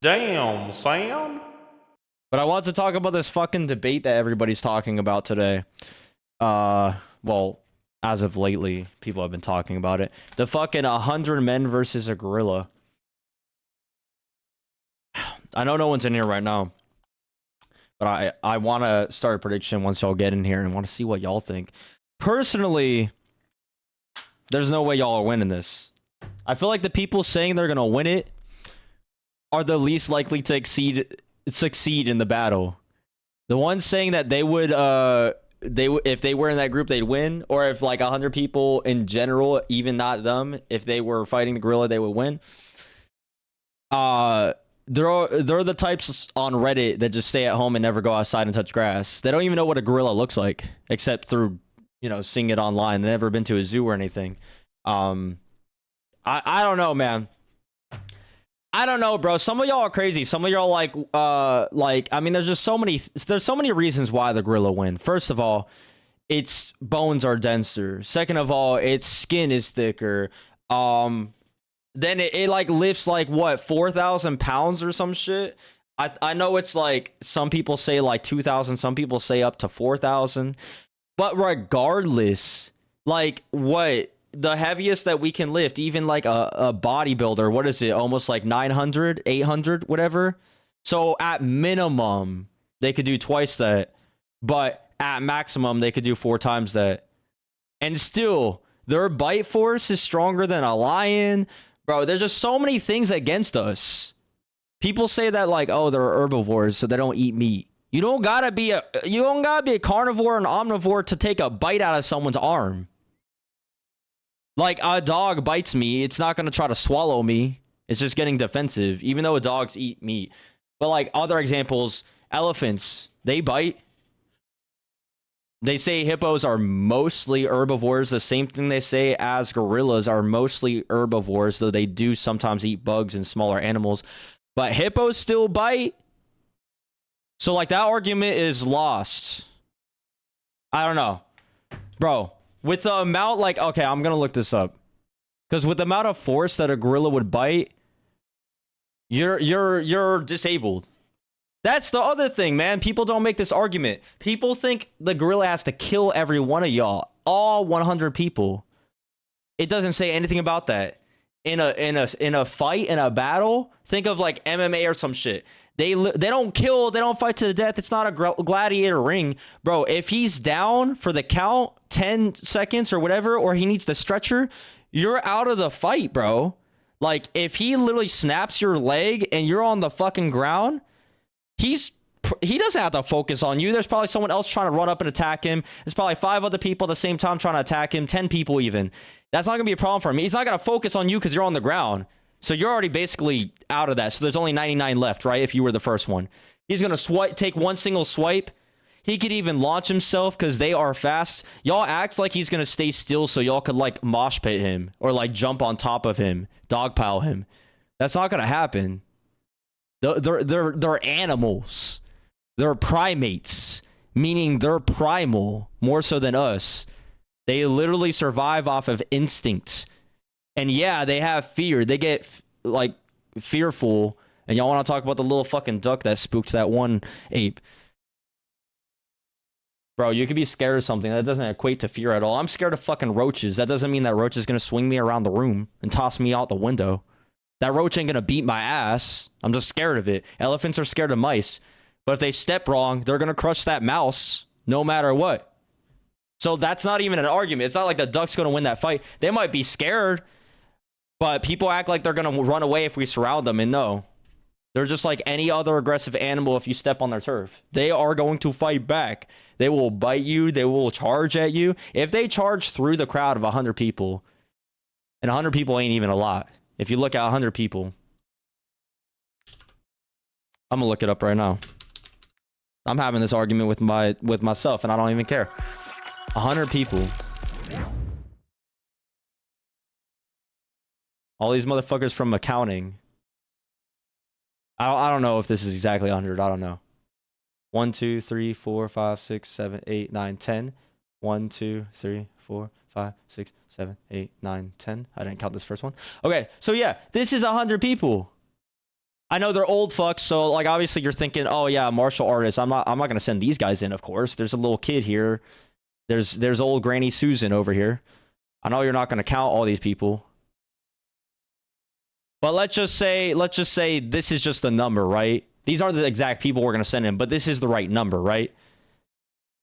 Damn, Sam. But I want to talk about this fucking debate that everybody's talking about today. Well, as of lately, people have been talking about it. The fucking 100 men versus a gorilla. I know no one's in here right now. But I want to start a prediction once y'all get in here and want to see what y'all think. Personally, there's no way y'all are winning this. I feel like the people saying they're going to win it are the least likely to succeed in the battle. The ones saying that they would if they were in that group they'd win, or if like 100 people in general, even not them, if they were fighting the gorilla they would win. They're the types on Reddit that just stay at home and never go outside and touch grass. They don't even know what a gorilla looks like, except through, you know, seeing it online. They've never been to a zoo or anything. I don't know, man. I don't know, bro. Some of y'all are crazy. Some of y'all like I mean, there's so many reasons why the gorilla win. First of all, its bones are denser. Second of all, its skin is thicker. Then it like lifts like what, 4,000 pounds or some shit. I know it's like some people say like 2,000, some people say up to 4,000. But regardless, like what the heaviest that we can lift, even like a bodybuilder, what is it? Almost like 900, 800, whatever. So at minimum, they could do twice that. But at maximum, they could do 4 times that. And still, their bite force is stronger than a lion. Bro, there's just so many things against us. People say that like, oh, they're herbivores, so they don't eat meat. You don't gotta be a carnivore and omnivore to take a bite out of someone's arm. Like a dog bites me, it's not gonna try to swallow me. It's just getting defensive, even though dogs eat meat. But like other examples, elephants, they bite. They say hippos are mostly herbivores. The same thing they say as gorillas are mostly herbivores, though they do sometimes eat bugs and smaller animals. But hippos still bite. So like that argument is lost. I don't know. Bro, with the amount, like, okay, I'm gonna look this up. Because with the amount of force that a gorilla would bite, you're disabled. That's the other thing, man. People don't make this argument. People think the gorilla has to kill every one of y'all, all 100 people. It doesn't say anything about that. In a fight, in a battle, think of like MMA or some shit. They don't kill, they don't fight to the death. It's not a gladiator ring. Bro, if he's down for the count, 10 seconds or whatever, or he needs the stretcher, you're out of the fight, bro. Like, if he literally snaps your leg and you're on the fucking ground, he doesn't have to focus on you. There's probably someone else trying to run up and attack him. There's probably 5 other people at the same time trying to attack him, 10 people even. That's not going to be a problem for him. He's not going to focus on you because you're on the ground. So you're already basically out of that. So there's only 99 left, right? If you were the first one. He's going to take one single swipe. He could even launch himself because they are fast. Y'all act like he's going to stay still so y'all could like mosh pit him or like jump on top of him, dogpile him. That's not going to happen. They're animals. They're primates, meaning they're primal more so than us. They literally survive off of instinct. And yeah, they have fear. They get like fearful. And y'all want to talk about the little fucking duck that spooked that one ape. Bro, you could be scared of something. That doesn't equate to fear at all. I'm scared of fucking roaches. That doesn't mean that roach is going to swing me around the room and toss me out the window. That roach ain't going to beat my ass. I'm just scared of it. Elephants are scared of mice. But if they step wrong, they're going to crush that mouse no matter what. So that's not even an argument. It's not like the duck's going to win that fight. They might be scared, but people act like they're going to run away if we surround them. And no, they're just like any other aggressive animal if you step on their turf. They are going to fight back. They will bite you. They will charge at you. If they charge through the crowd of 100 people, and 100 people ain't even a lot. If you look at 100 people, I'm going to look it up right now. I'm having this argument with myself, and I don't even care. 100 people. All these motherfuckers from accounting. I don't know if this is exactly 100. I don't know. 1, 2, 3, 4, 5, 6, 7, 8, 9, 10. 1, 2, 3, 4, 5, 6, 7, 8, 9, 10. I didn't count this first one. Okay, so yeah, this is 100 people. I know they're old fucks, so like obviously you're thinking, oh yeah, martial artists. I'm not gonna send these guys in, of course. There's a little kid here. There's old Granny Susan over here. I know you're not gonna count all these people. But let's just say this is just the number, right? These aren't the exact people we're gonna send in, but this is the right number, right?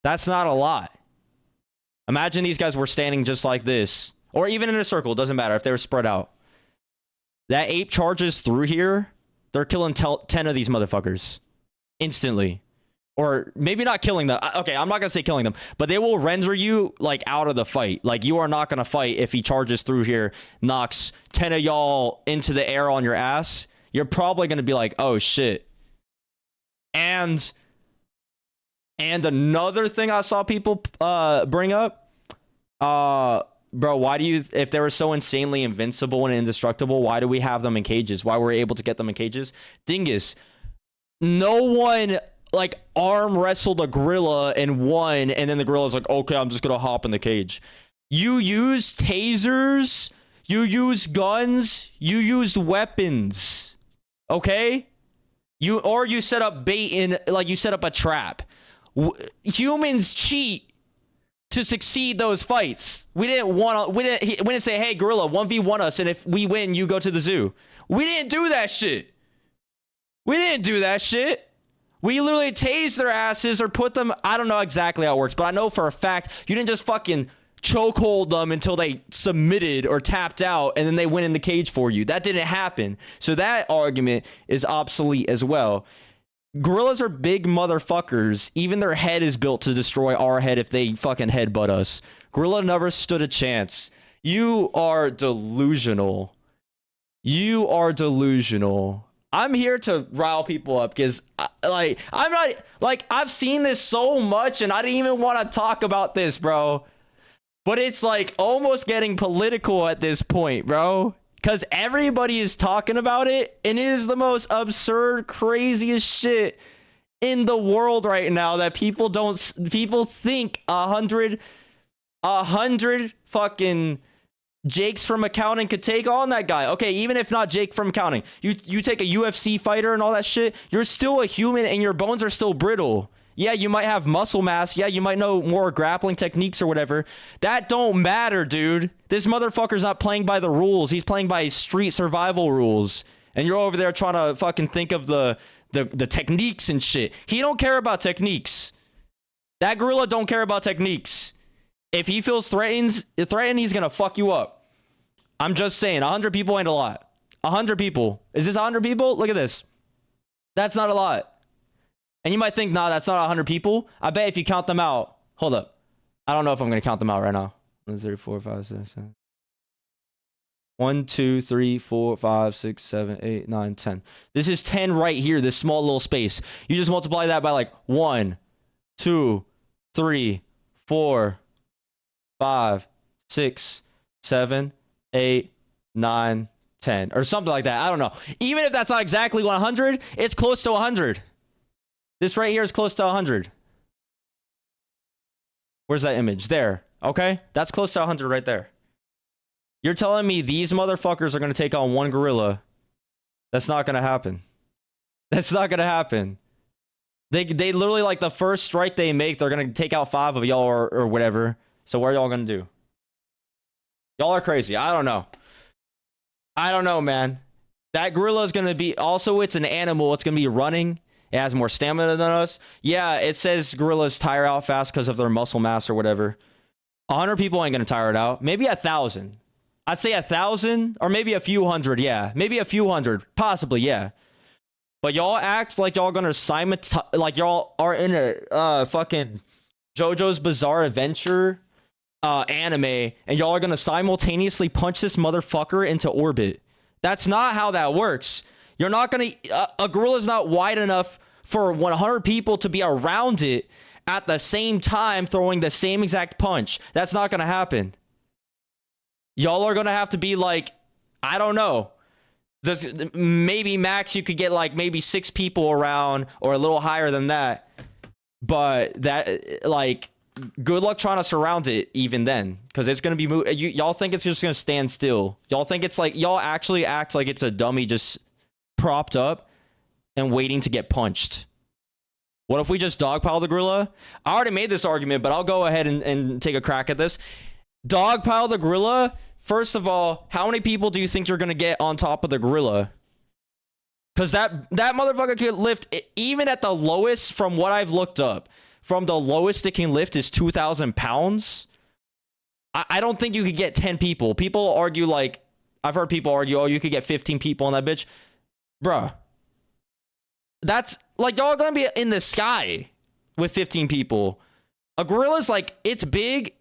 That's not a lot. Imagine these guys were standing just like this, or even in a circle. It doesn't matter if they were spread out. That ape charges through here. They're killing 10 of these motherfuckers instantly. Or maybe not killing them. Okay, I'm not going to say killing them. But they will render you, like, out of the fight. Like, you are not going to fight if he charges through here, knocks 10 of y'all into the air on your ass. You're probably going to be like, oh, shit. And another thing I saw people bring up, bro, why do you, if they were so insanely invincible and indestructible, why do we have them in cages? Why were we able to get them in cages? Dingus, no one like arm wrestled a gorilla and won, and then the gorilla's like, okay, I'm just gonna hop in the cage. You used tasers, you used guns, you used weapons, okay? You set up bait in, like you set up a trap. Humans cheat to succeed those fights. We didn't say, hey, gorilla, 1v1 us, and if we win, you go to the zoo. We didn't do that shit. We literally tased their asses or put them, I don't know exactly how it works, but I know for a fact you didn't just fucking chokehold them until they submitted or tapped out and then they went in the cage for you. That didn't happen. So that argument is obsolete as well. Gorillas are big motherfuckers. Even their head is built to destroy our head if they fucking headbutt us. Gorilla never stood a chance. You are delusional. I'm here to rile people up because, I'm not, like, I've seen this so much and I didn't even want to talk about this, bro. But it's, like, almost getting political at this point, bro. Because everybody is talking about it, and it is the most absurd, craziest shit in the world right now that people think 100 fucking Jakes from accounting could take on that guy. Okay, even if not Jake from accounting, you take a UFC fighter and all that shit, you're still a human and your bones are still brittle. Yeah, you might have muscle mass. Yeah, you might know more grappling techniques or whatever. That don't matter, dude. This motherfucker's not playing by the rules. He's playing by street survival rules. And you're over there trying to fucking think of the techniques and shit. He don't care about techniques. That gorilla don't care about techniques. If he feels threatened, he's gonna fuck you up. I'm just saying, 100 people ain't a lot. 100 people. Is this 100 people? Look at this. That's not a lot. And you might think, nah, that's not 100 people. I bet if you count them out, hold up. I don't know if I'm going to count them out right now. 1, 2, 3, 4, 5, 6, 7. 1, 2, 3, 4, 5, 6, 7, 8, 9, 10. This is 10 right here, this small little space. You just multiply that by like 1, 2, 3, 4, 5, 6, 7, 8, 9, 10. Or something like that. I don't know. Even if that's not exactly 100, it's close to 100. This right here is close to 100. Where's that image? There. Okay? That's close to 100 right there. You're telling me these motherfuckers are going to take on one gorilla? That's not going to happen. That's not going to happen. They literally, like, the first strike they make, they're going to take out 5 of y'all or whatever. So what are y'all going to do? Y'all are crazy. I don't know. I don't know, man. That gorilla is going to be... Also, it's an animal. It's going to be running. It has more stamina than us. Yeah, it says gorillas tire out fast because of their muscle mass or whatever. 100 people ain't going to tire it out. Maybe 1,000. I'd say 1,000 or maybe a few hundred. Yeah, maybe a few hundred. Possibly, yeah. But y'all act like y'all going to like y'all are in a fucking JoJo's Bizarre Adventure anime and y'all are going to simultaneously punch this motherfucker into orbit. That's not how that works. You're not going to... a gorilla's not wide enough for 100 people to be around it at the same time throwing the same exact punch. That's not going to happen. Y'all are going to have to be like... I don't know. Maybe max you could get like maybe 6 people around or a little higher than that. But that... like... good luck trying to surround it even then, because it's going to be... y'all think it's just going to stand still. Y'all think it's like... y'all actually act like it's a dummy just... propped up. and waiting to get punched? What if we just dogpile the gorilla? I already made this argument, but I'll go ahead and take a crack at this. Dogpile the gorilla. First of all, how many people do you think you're going to get on top of the gorilla? Because that motherfucker can lift, even at the lowest, from what I've looked up, from the lowest it can lift is 2,000 pounds. I don't think you could get 10 people. People argue, like, I've heard people argue, oh, you could get 15 people on that bitch. Bruh. That's, like, y'all gonna be in the sky with 15 people. A gorilla's, like, it's big.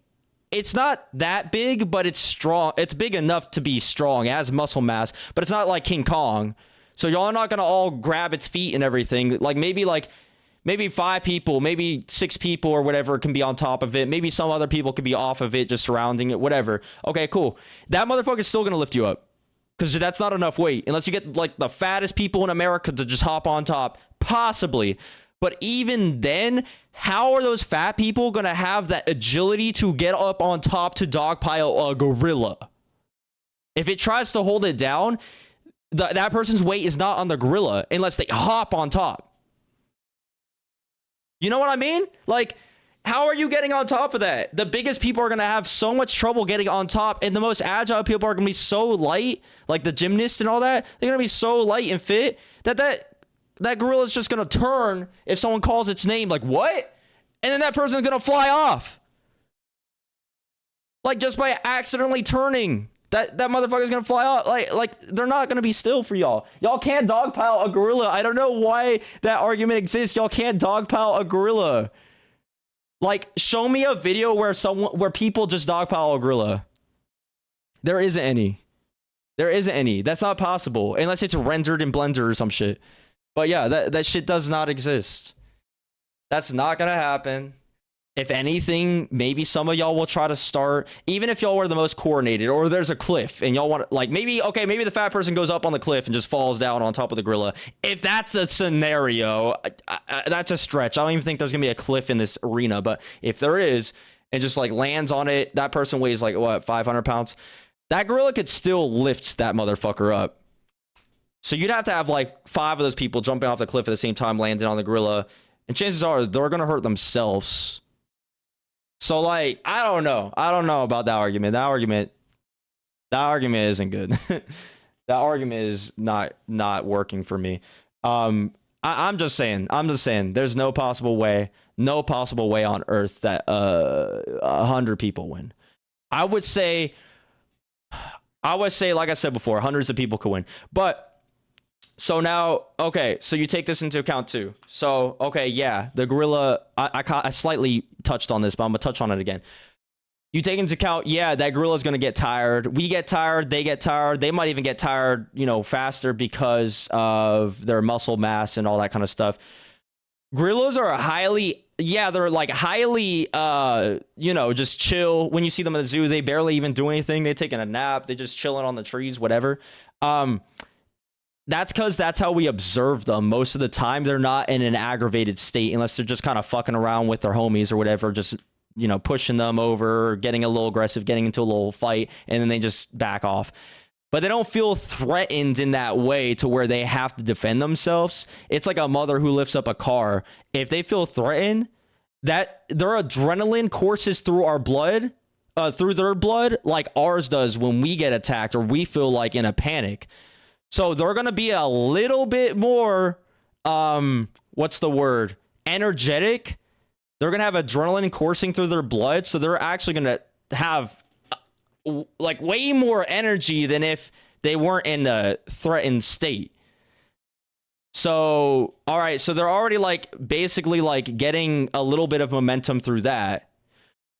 It's not that big, but it's strong. It's big enough to be strong. It has muscle mass, but it's not like King Kong. So y'all are not gonna all grab its feet and everything. Like maybe 5 people, maybe 6 people or whatever can be on top of it. Maybe some other people could be off of it, just surrounding it, whatever. Okay, cool. That motherfucker's still gonna lift you up. Because that's not enough weight. Unless you get, like, the fattest people in America to just hop on top. Possibly. But even then, how are those fat people going to have that agility to get up on top to dogpile a gorilla? If it tries to hold it down, that person's weight is not on the gorilla unless they hop on top. You know what I mean? Like, how are you getting on top of that? The biggest people are going to have so much trouble getting on top, and the most agile people are going to be so light, like the gymnasts and all that. They're going to be so light and fit that gorilla is just going to turn if someone calls its name, like, what? And then that person's going to fly off. Like, just by accidentally turning. That motherfucker's going to fly off. Like they're not going to be still for y'all. Y'all can't dogpile a gorilla. I don't know why that argument exists. Y'all can't dogpile a gorilla. Like, show me a video where people just dogpile a gorilla. There isn't any. There isn't any. That's not possible. Unless it's rendered in Blender or some shit. But yeah, that shit does not exist. That's not gonna happen. If anything, maybe some of y'all will try to start, even if y'all were the most coordinated, or there's a cliff and y'all want to, like, maybe the fat person goes up on the cliff and just falls down on top of the gorilla. If that's a scenario, that's a stretch. I don't even think there's gonna be a cliff in this arena, but if there is, and just, like, lands on it, that person weighs, like, what, 500 pounds? That gorilla could still lift that motherfucker up. So you'd have to have, like, 5 of those people jumping off the cliff at the same time, landing on the gorilla, and chances are they're gonna hurt themselves. So, like, I don't know about that argument. That argument isn't good. That argument is not working for me. I'm just saying there's no possible way on earth that 100 people win. I would say, like I said before, hundreds of people could win. But so now, okay, so you take this into account too. So, okay, yeah, the gorilla, I slightly touched on this, but I'm gonna touch on it again. You take into account, yeah, that gorilla is gonna get tired. We get tired, they get tired. They might even get tired, faster because of their muscle mass and all that kind of stuff. Gorillas are highly, just chill. When you see them in the zoo, they barely even do anything. They're taking a nap. They're just chilling on the trees, whatever. That's because that's how we observe them. Most of the time, they're not in an aggravated state unless they're just kind of fucking around with their homies or whatever, just, pushing them over, getting a little aggressive, getting into a little fight, and then they just back off. But they don't feel threatened in that way to where they have to defend themselves. It's like a mother who lifts up a car. If they feel threatened, that their adrenaline courses through our blood, through their blood, like ours does when we get attacked or we feel like in a panic. So they're going to be a little bit more, energetic. They're going to have adrenaline coursing through their blood. So they're actually going to have, like, way more energy than if they weren't in a threatened state. So, all right. So they're already, like, basically, like, getting a little bit of momentum through that.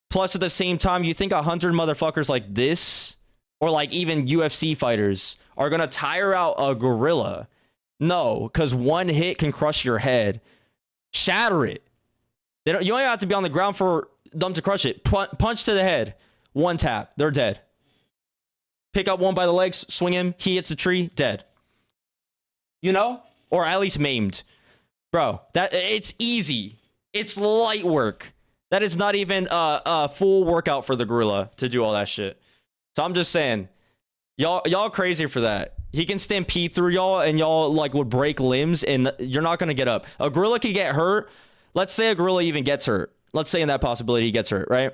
Plus, at the same time, you think 100 motherfuckers like this, or like even UFC fighters, are going to tire out a gorilla? No, because one hit can crush your head. Shatter it. You don't even have to be on the ground for them to crush it. Punch to the head. One tap. They're dead. Pick up one by the legs, swing him. He hits a tree. Dead. Or at least maimed. Bro, it's easy. It's light work. That is not even a full workout for the gorilla to do all that shit. So I'm just saying, y'all crazy for that. He can stampede through y'all, and y'all like would break limbs, and you're not gonna get up. A gorilla could get hurt. Let's say a gorilla even gets hurt. Let's say in that possibility he gets hurt, right?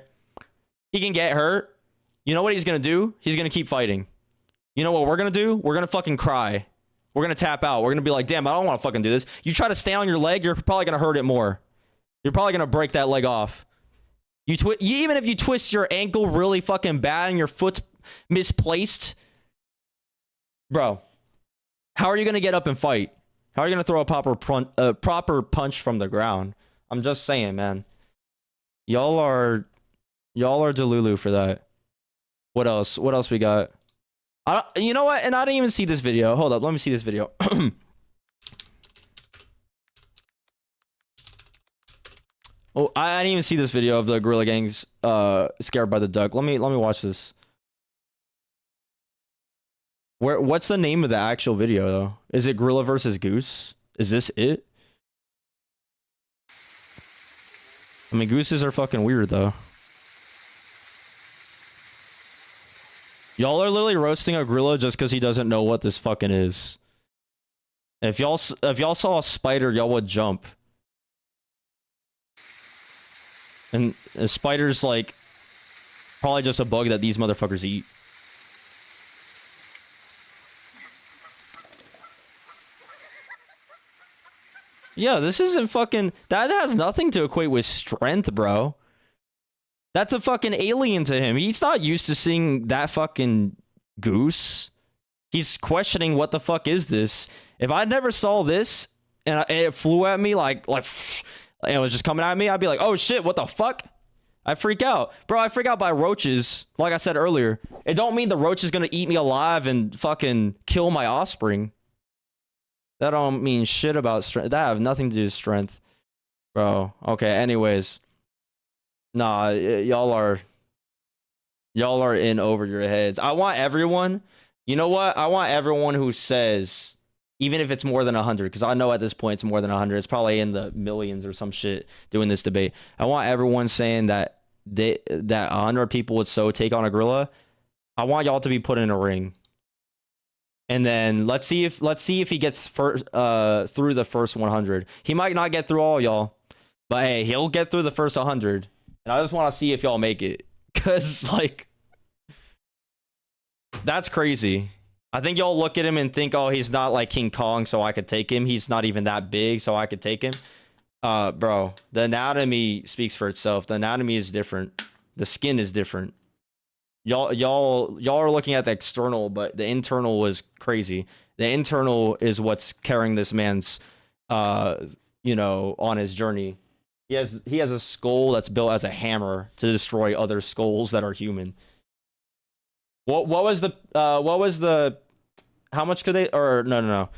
He can get hurt. You know what he's gonna do? He's gonna keep fighting. You know what we're gonna do? We're gonna fucking cry. We're gonna tap out. We're gonna be like, damn, I don't want to fucking do this. You try to stay on your leg, you're probably gonna hurt it more. You're probably gonna break that leg off. Even if you twist your ankle really fucking bad and your foot's misplaced, bro, how are you gonna get up and fight? How are you gonna throw a proper punch from the ground? I'm just saying, man. Y'all are Delulu for that. What else? What else we got? You know what? And I didn't even see this video. Hold up, let me see this video. Oh, I didn't even see this video of the gorilla gangs scared by the duck. Let me watch this. What's the name of the actual video though? Is it Gorilla versus Goose? Is this it? I mean, gooses are fucking weird though. Y'all are literally roasting a gorilla just because he doesn't know what this fucking is. If y'all saw a spider, y'all would jump. And a spider's like probably just a bug that these motherfuckers eat. Yeah, this isn't fucking... That has nothing to equate with strength, bro. That's a fucking alien to him. He's not used to seeing that fucking goose. He's questioning what the fuck is this. If I never saw this and it flew at me like it was just coming at me, I'd be like, oh shit, what the fuck? I freak out. Bro, I freak out by roaches. Like I said earlier. It don't mean the roach is gonna eat me alive and fucking kill my offspring. That don't mean shit about strength. That have nothing to do with strength. Bro. Okay, anyways. Nah, y'all are in over your heads. I want everyone, you know what? I want everyone who says, even if it's more than 100, because I know at this point it's more than 100. It's probably in the millions or some shit doing this debate. I want everyone saying that 100 people would so take on a gorilla. I want y'all to be put in a ring. And then let's see if he gets through the first 100. He might not get through all y'all, but hey, he'll get through the first 100. And I just want to see if y'all make it, cause like that's crazy. I think y'all look at him and think, oh, he's not like King Kong, so I could take him. He's not even that big, so I could take him. Bro, the anatomy speaks for itself. The anatomy is different. The skin is different. Y'all are looking at the external, but the internal was crazy. The internal is what's carrying this man's, you know, on his journey. He has a skull that's built as a hammer to destroy other skulls that are human. What was the how much could they, or no.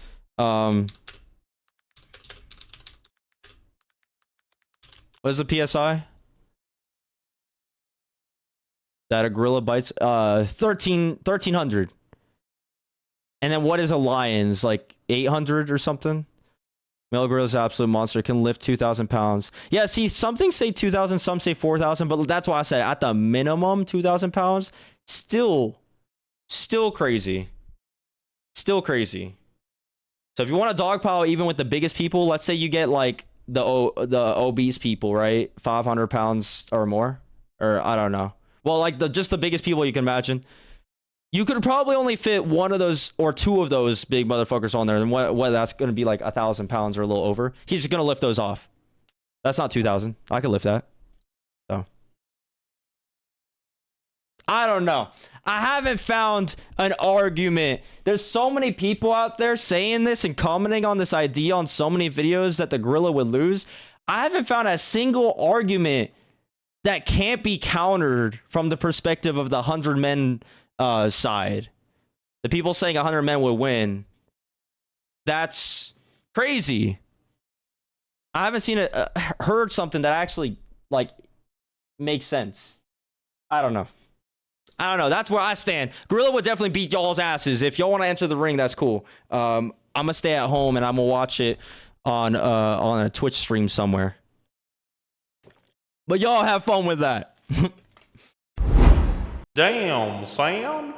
What is the PSI? That a gorilla bites 1300. And then what is a lion's, like 800 or something? Male gorilla's absolute monster, can lift 2,000 pounds. Yeah, see, something say 2,000, some say 4,000, but that's why I said at the minimum 2,000 pounds. Still crazy. Still crazy. So if you want a dogpile even with the biggest people, let's say you get like the obese people, right? 500 pounds or more, or I don't know. Well, like just the biggest people you can imagine. You could probably only fit one of those or two of those big motherfuckers on there. And what that's going to be like 1,000 pounds or a little over. He's just going to lift those off. That's not 2,000. I could lift that. So I don't know. I haven't found an argument. There's so many people out there saying this and commenting on this idea on so many videos that the gorilla would lose. I haven't found a single argument that can't be countered from the perspective of the 100 men side. The people saying 100 men would win. That's crazy. I haven't seen heard something that actually like makes sense. I don't know. That's where I stand. Gorilla would definitely beat y'all's asses. If y'all want to enter the ring, that's cool. I'm gonna stay at home and I'm gonna watch it on a Twitch stream somewhere. But y'all have fun with that. Damn, Sam.